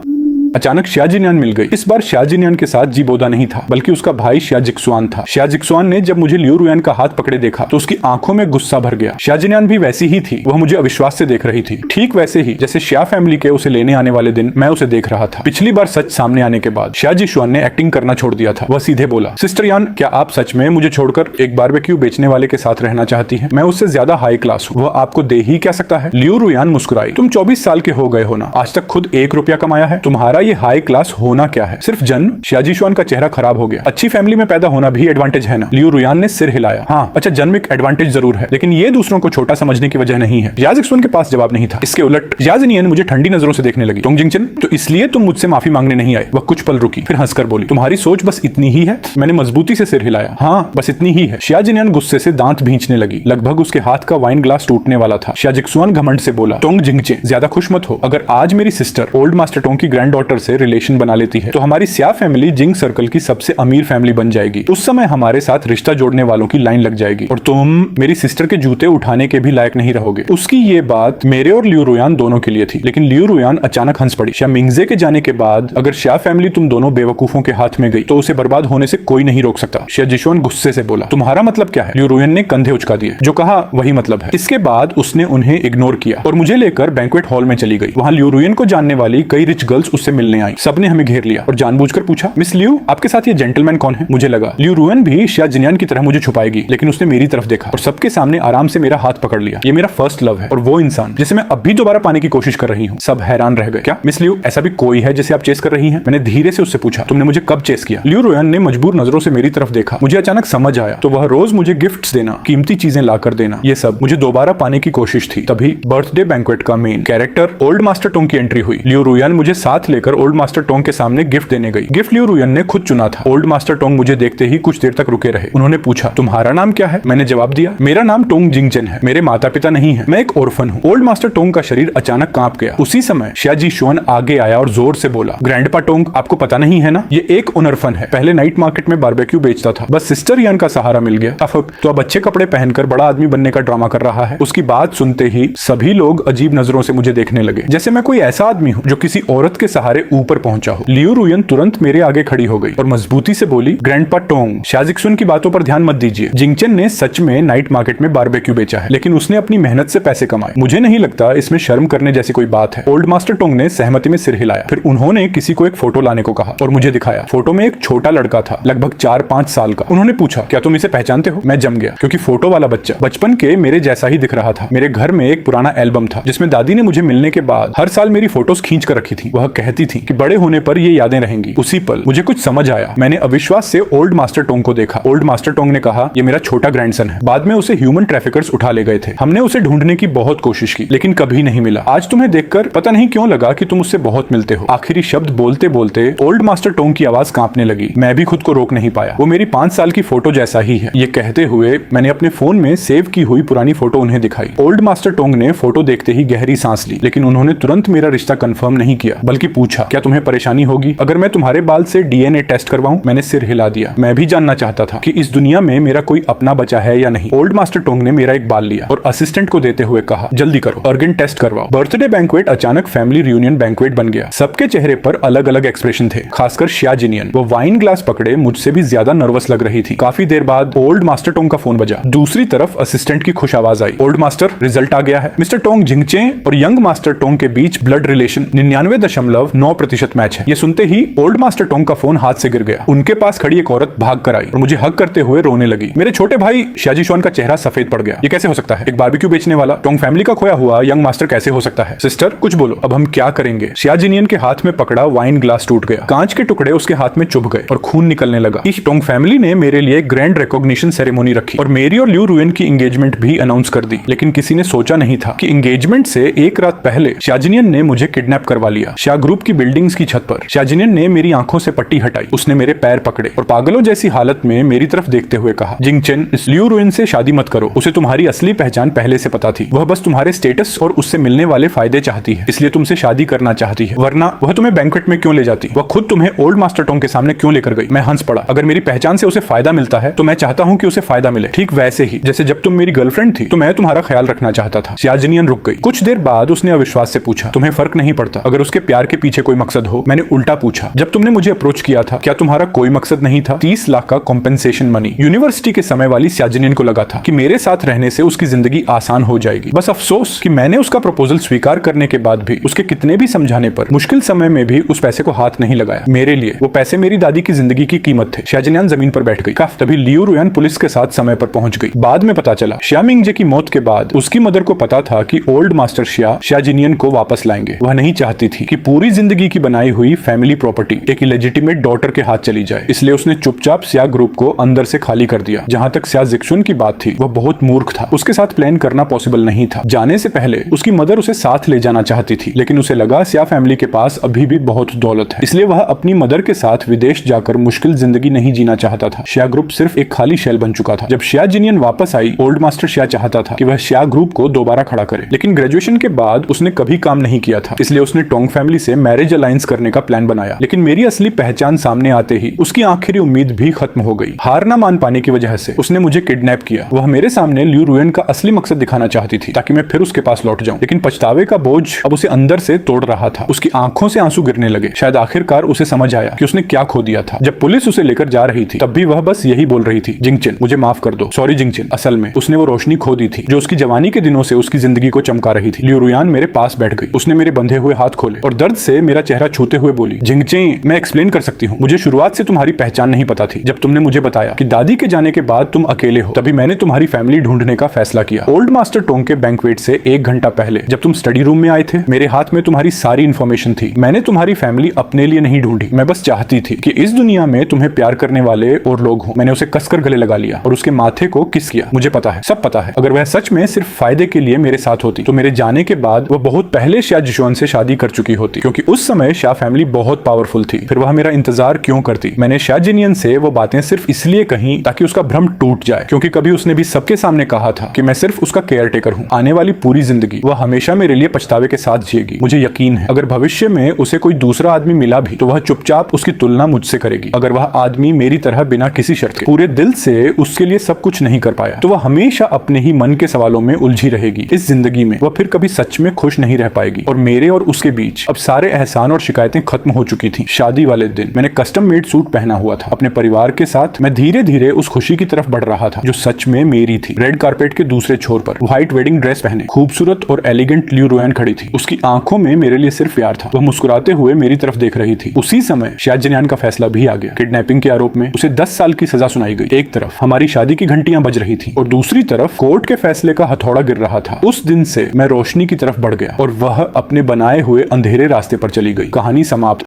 अचानक शाजिनियन मिल गई। इस बार शाजिनियन के साथ जीबोदा नहीं था, बल्कि उसका भाई शाजिक्सुआन था। शाजिक्सुआन ने जब मुझे लियो रुयान का हाथ पकड़े देखा तो उसकी आंखों में गुस्सा भर गया। शाजिनियन भी वैसी ही थी, वह मुझे अविश्वास से देख रही थी, ठीक वैसे ही जैसे शिया फैमिली के उसे लेने आने वाले दिन मैं उसे देख रहा था। पिछली बार सच सामने आने के बाद शाजिक्सुआन ने एक्टिंग करना छोड़ दिया था। वह सीधे बोला, सिस्टर यान, क्या आप सच में मुझे छोड़कर एक बारबेक्यू बेचने वाले के साथ रहना चाहती हैं? मैं उससे ज्यादा हाई क्लास हूँ, वह आपको दे ही क्या सकता है? लियो रुयान मुस्कुराई, तुम 24 साल के हो गए हो ना, आज तक खुद 1 रुपया कमाया है? तुम्हारा ये हाई क्लास होना क्या है? सिर्फ जन्म? शाजिशुआन का चेहरा खराब हो गया। अच्छी फैमिली में पैदा होना भी एडवांटेज है ना? लियो रुयान ने सिर हिलाया। हाँ, अच्छा, जन्म एक एडवांटेज जरूर है, लेकिन ये दूसरों को छोटा समझने की वजह नहीं है। याजिक्सुआन के पास जवाब नहीं था। इसके उलट याजिनियन मुझे ठंडी नजरों से देखने लगी। टोंग जिंगचन, तो इसलिए तुम मुझसे माफी मांगने नहीं आए? वह कुछ पल रुकी, फिर हंसकर बोली, तुम्हारी सोच बस इतनी ही है? मैंने मजबूती से सिर हिलाया। हाँ, बस इतनी ही है। शाजिनियन गुस्से से दांत भींचने लगी, लगभग उसके हाथ का वाइन ग्लास टूटने वाला था। शाजिक्सुआन घमंड से बोला, टोंग जिंगचे, ज्यादा खुश मत हो। अगर आज मेरी सिस्टर ओल्ड मास्टर टोंग की ग्रैंड डॉटर से रिलेशन बना लेती है तो हमारी स्या फैमिली जिंग सर्कल की सबसे अमीर फैमिली बन जाएगी। उस समय हमारे साथ रिश्ता जोड़ने वालों की लाइन लग जाएगी और तुम मेरी सिस्टर के जूते उठाने के भी लायक नहीं रहोगे। उसकी ये बात मेरे और लियो रुयान दोनों के लिए थी, लेकिन लियो रुयान अचानक हंस पड़ी। मिंगजे के जाने के बाद अगर शिया फैमिली तुम दोनों बेवकूफों के हाथ में गई तो उसे बर्बाद होने से कोई नहीं रोक सकता। शाजिशुआन गुस्से से बोला, तुम्हारा मतलब क्या है? लियो रुयान ने कंधे उचका दिए। जो कहा वही मतलब है। इसके बाद उसने उन्हें इग्नोर किया और मुझे लेकर बैंक्वेट हॉल में चली गई। वहां लियो रुयान को जानने वाली कई रिच गर्ल्स उससे मिलने आई। सबने हमें घेर लिया और जानबूझकर पूछा, मिस लियू, आपके साथ ये जेंटलमैन कौन है? मुझे लगा लियू रुयन भी शिया जिनियन की तरह मुझे छुपाएगी, लेकिन उसने मेरी तरफ देखा और सबके सामने आराम से मेरा हाथ पकड़ लिया। ये मेरा फर्स्ट लव है और वो इंसान जिसे मैं अब भी दोबारा पाने की कोशिश कर रही हूँ। सब हैरान रह गए। क्या मिस लियू, ऐसा भी कोई है जिसे आप चेस कर रही हैं? मैंने धीरे से उससे पूछा, तुमने मुझे कब चेस किया? लियू रुयन ने मजबूर नजरों से मेरी तरफ देखा। मुझे अचानक समझ आया तो वह रोज मुझे गिफ्ट्स देना, कीमती चीजें लाकर देना, ये सब मुझे दोबारा पाने की कोशिश थी। तभी बर्थडे बैंक्वेट का main character old master Tong की एंट्री हुई। लियू रुयन मुझे साथ लेकर ओल्ड मास्टर टोंग के सामने गिफ्ट देने गई। गिफ्ट लियू रुयन ने खुद चुना था। ओल्ड मास्टर टोंग मुझे देखते ही कुछ देर तक रुके रहे। उन्होंने पूछा, तुम्हारा नाम क्या है? मैंने जवाब दिया, मेरा नाम टोंग जिंगचेन है, मेरे माता पिता नहीं है, मैं एक ऑर्फन हूँ। ओल्ड मास्टर टोंग का शरीर अचानक कांप गया। उसी समय शिया जिशुआन आगे आया और जोर से बोला, ग्रैंडपा टोंग, आपको पता नहीं है ना, ये एक ऑर्फन है, पहले नाइट मार्केट में बारबेक्यू बेचता था, बस सिस्टर यान का सहारा मिल गया, तो अब अच्छे कपड़े पहनकर बड़ा आदमी बनने का ड्रामा कर रहा है। उसकी बात सुनते ही सभी लोग अजीब नजरों से मुझे देखने लगे, जैसे मैं कोई ऐसा आदमी हूँ जो किसी औरत के सहारे ऊपर पहुंचा हो। लियू रुयन तुरंत मेरे आगे खड़ी हो गई और मजबूती से बोली, ग्रैंडपा टोंग, शिया जिक्सुन की बातों पर ध्यान मत दीजिए। जिंगचेन ने सच में नाइट मार्केट में बारबेक्यू बेचा है, लेकिन उसने अपनी मेहनत से पैसे कमाए। मुझे नहीं लगता इसमें शर्म करने जैसी कोई बात है। ओल्ड मास्टर टोंग ने सहमति में सिर हिलाया। फिर उन्होंने किसी को एक फोटो लाने को कहा और मुझे दिखाया। फोटो में एक छोटा लड़का था, लगभग 4-5 साल का। उन्होंने पूछा, क्या तुम इसे पहचानते हो? मैं जम गया, क्योंकि फोटो वाला बच्चा बचपन के मेरे जैसा ही दिख रहा था। मेरे घर में एक पुराना एल्बम था जिसमें दादी ने मुझे मिलने के बाद हर साल मेरी फोटोज खींच कर रखी थी। वह कहती थी कि बड़े होने पर ये यादें रहेंगी। उसी पल मुझे कुछ समझ आया। मैंने अविश्वास से ओल्ड मास्टर टोंग को देखा। ओल्ड मास्टर टोंग ने कहा, ये मेरा छोटा ग्रैंडसन है। बाद में उसे ह्यूमन ट्रैफिकर्स उठा ले गए थे। हमने उसे ढूंढने की बहुत कोशिश की, लेकिन कभी नहीं मिला। आज तुम्हें देखकर पता नहीं क्यों लगा कि तुम उससे बहुत मिलते हो। आखिरी शब्द बोलते बोलते ओल्ड मास्टर टोंग की आवाज कांपने लगी। मैं भी खुद को रोक नहीं पाया। वो मेरी 5 साल की फोटो जैसा ही है। ये कहते हुए मैंने अपने फोन में सेव की हुई पुरानी फोटो उन्हें दिखाई। ओल्ड मास्टर टोंग ने फोटो देखते ही गहरी सांस ली, लेकिन उन्होंने तुरंत मेरा रिश्ता कंफर्म नहीं किया, बल्कि पूछा, क्या तुम्हें परेशानी होगी अगर मैं तुम्हारे बाल से डीएनए टेस्ट करवाऊं? मैंने सिर हिला दिया। मैं भी जानना चाहता था कि इस दुनिया में मेरा कोई अपना बचा है या नहीं। ओल्ड मास्टर टोंग ने मेरा एक बाल लिया और असिस्टेंट को देते हुए कहा, जल्दी करो, ऑर्गन टेस्ट करवाओ। बर्थडे बैंक्वेट अचानक फैमिली रियूनियन बैंक्वेट बन गया। सबके चेहरे पर अलग अलग एक्सप्रेशन थे, खासकर शिया जिनियन। वो वाइन ग्लास पकड़े मुझसे भी ज्यादा नर्वस लग रही थी। काफी देर बाद ओल्ड मास्टर टोंग का फोन बजा। दूसरी तरफ असिस्टेंट की खुश आवाज आई, ओल्ड मास्टर, रिजल्ट आ गया है। मिस्टर टोंग जिंगचेन और यंग मास्टर टोंग के बीच ब्लड रिलेशन 99.9% मैच है। ये सुनते ही ओल्ड मास्टर टोंग का फोन हाथ से गिर गया। उनके पास खड़ी एक औरत भाग कर आई और मुझे हग करते हुए रोने लगी। मेरे छोटे भाई शिया जिशुआन का चेहरा सफेद पड़ गया। ये कैसे हो सकता है? एक बारबेक्यू बेचने वाला टोंग फैमिली का खोया हुआ यंग मास्टर कैसे हो सकता है? सिस्टर, कुछ बोलो, अब हम क्या करेंगे? शिया जिनियन के हाथ में पकड़ा वाइन ग्लास टूट गया। कांच के टुकड़े उसके हाथ में चुभ गए और खून निकलने लगा। इस टोंग फैमिली ने मेरे लिए ग्रैंड रिकॉग्निशन सेरेमनी रखी और मेरी और लियू रुयन की एंगेजमेंट भी अनाउंस कर दी। लेकिन किसी ने सोचा नहीं था कि एंगेजमेंट से एक रात पहले शिया जिनियन ने मुझे किडनैप करवा लिया। शिया ग्रुप की बिल्डिंग्स की छत पर शिया जिनियन ने मेरी आंखों से पट्टी हटाई। उसने मेरे पैर पकड़े और पागलों जैसी हालत में मेरी तरफ देखते हुए कहा, जिंगचेन, इस लियू रुयन से शादी मत करो। उसे तुम्हारी असली पहचान पहले से पता थी। वह बस तुम्हारे स्टेटस और उससे मिलने वाले फायदे चाहती है, इसलिए तुमसे शादी करना चाहती है, वरना वह तुम्हें बैंक्वेट में क्यों ले जाती? वह खुद तुम्हें ओल्ड मास्टर टोंग के सामने क्यों लेकर गई? मैं हंस पड़ा। अगर मेरी पहचान से उसे फायदा मिलता है तो मैं चाहता हूँ कि उसे फायदा मिले, ठीक वैसे ही जैसे जब तुम मेरी गर्लफ्रेंड थी तो मैं तुम्हारा ख्याल रखना चाहता था। शिया जिनियन रुक गई। कुछ देर बाद उसने अविश्वास से पूछा, तुम्हें फर्क नहीं पड़ता अगर उसके प्यार के पीछे कोई मकसद हो? मैंने उल्टा पूछा, जब तुमने मुझे अप्रोच किया था क्या तुम्हारा कोई मकसद नहीं था? 30 लाख का कॉम्पेंसेशन मनी। यूनिवर्सिटी के समय वाली शिया जिनियन को लगा था कि मेरे साथ रहने से उसकी जिंदगी आसान हो जाएगी। बस अफसोस कि मैंने उसका प्रपोजल स्वीकार करने के बाद भी, उसके कितने भी समझाने पर, मुश्किल समय में भी उस पैसे को हाथ नहीं लगाया। मेरे लिए वो पैसे मेरी दादी की जिंदगी की कीमत थे। शिया जिनियन जमीन पर बैठ गई। तभी लियू रुयन पुलिस के साथ समय पर पहुंच गई। बाद में पता चला शिया मिंगजे की मौत के बाद उसकी मदर को पता था कि ओल्ड मास्टर शिया जिनियन को वापस लाएंगे। वह नहीं चाहती थी कि पूरी जिंदगी की बनाई हुई फैमिली प्रॉपर्टी एक इलेजिटिमेट डॉटर के हाथ चली जाए, इसलिए उसने चुपचाप शिया ग्रुप को अंदर से खाली कर दिया। जहां तक शिया जिक्सुन की बात थी, वह बहुत मूर्ख था। उसके साथ प्लान करना पॉसिबल नहीं था। जाने से पहले उसकी मदर उसे साथ ले जाना चाहती थी, लेकिन उसे लगा शिया फैमिली के पास अभी भी बहुत दौलत है, इसलिए वह अपनी मदर के साथ विदेश जाकर मुश्किल जिंदगी नहीं जीना चाहता था। शिया ग्रुप सिर्फ एक खाली शेल बन चुका था। जब शिया जिनियन वापस आई, ओल्ड मास्टर शिया चाहता था कि वह शिया ग्रुप को दोबारा खड़ा करे, लेकिन ग्रेजुएशन के बाद उसने कभी काम नहीं किया था, इसलिए उसने टोंग फैमिली से मैरिज अलायंस करने का प्लान बनाया। लेकिन मेरी असली पहचान सामने आते ही उसकी आखिरी उम्मीद भी खत्म हो गई। हार ना मान पाने की वजह से उसने मुझे किडनैप किया। वह मेरे सामने लियू रुयन का असली मकसद दिखाना चाहती थी ताकि मैं फिर उसके पास लौट जाऊं, लेकिन पछतावे का बोझ अब उसे अंदर से तोड़ रहा था। उसकी आंखों से आंसू गिरने लगे। शायद आखिरकार उसे समझ आया कि उसने क्या खो दिया था। जब पुलिस उसे लेकर जा रही थी तब भी वह बस यही बोल रही थी, जिंगचेन, मुझे माफ कर दो। सॉरी जिंगचेन। असल में उसने वो रोशनी खो दी थी जो उसकी जवानी के दिनों से उसकी जिंदगी को चमका रही थी। लियू रुयन मेरे पास बैठ गई। उसने मेरे बंधे हुए हाथ खोले और दर्द से मेरा चेहरा छूते हुए बोली, जिंगचे, मैं एक्सप्लेन कर सकती हूँ। मुझे शुरुआत से तुम्हारी पहचान नहीं पता थी। जब तुमने मुझे बताया कि दादी के जाने के बाद तुम अकेले हो, तभी मैंने तुम्हारी फैमिली ढूंढने का फैसला किया। ओल्ड मास्टर टोंग के बैंक्वेट से 1 घंटा पहले जब तुम स्टडी रूम में आए थे, मेरे हाथ में तुम्हारी सारी इन्फॉर्मेशन थी। मैंने तुम्हारी फैमिली अपने लिए नहीं ढूंढी, मैं बस चाहती थी कि इस दुनिया में तुम्हें प्यार करने वाले और लोग हों। मैंने उसे कसकर गले लगा लिया और उसके माथे को किस किया। मुझे पता है, सब पता है। अगर वह सच में सिर्फ फायदे के लिए मेरे साथ होती तो मेरे जाने के बाद वह बहुत पहले शाह जिशुआन से शादी कर चुकी होती, क्योंकि उस समय शाह फैमिली बहुत पावरफुल थी। फिर वह मेरा इंतजार क्यों करती? मैंने शाह जिनियन से वो बातें सिर्फ इसलिए कही ताकि उसका भ्रम टूट जाए, क्योंकि कभी उसने भी सबके सामने कहा था कि मैं सिर्फ उसका केयर टेकर हूँ। आने वाली पूरी जिंदगी वह हमेशा मेरे लिए पछतावे के साथ जिएगी। मुझे यकीन है अगर भविष्य में उसे कोई दूसरा आदमी मिला भी तो वह चुपचाप उसकी तुलना मुझसे करेगी। अगर वह आदमी मेरी तरह बिना किसी शर्त के पूरे दिल से उसके लिए सब कुछ नहीं कर पाया तो वह हमेशा अपने ही मन के सवालों में उलझी रहेगी। इस जिंदगी में वह फिर कभी सच में खुश नहीं रह पाएगी। और मेरे और उसके बीच अब सारे एहसान और शिकायतें खत्म हो चुकी थी। शादी वाले दिन मैंने कस्टम मेड सूट पहना हुआ था। अपने परिवार के साथ मैं धीरे धीरे उस खुशी की तरफ बढ़ रहा था जो सच में मेरी थी। रेड कारपेट के दूसरे छोर पर व्हाइट वेडिंग ड्रेस पहने खूबसूरत और एलिगेंट लियू रोयन खड़ी थी। उसकी आंखों में मेरे लिए सिर्फ प्यार था। वह मुस्कुराते हुए मेरी तरफ देख रही थी। उसी समय शाह जिनियान का फैसला भी आ गया। किडनैपिंग के आरोप में उसे 10 साल की सजा सुनाई गई। एक तरफ हमारी शादी की घंटियां बज रही थी और दूसरी तरफ कोर्ट के फैसले का हथौड़ा गिर रहा था। उस दिन से मैं रोशनी की तरफ बढ़ गया और वह अपने बनाए हुए अंधेरे रास्ते पर चली गई। कहानी समाप्त।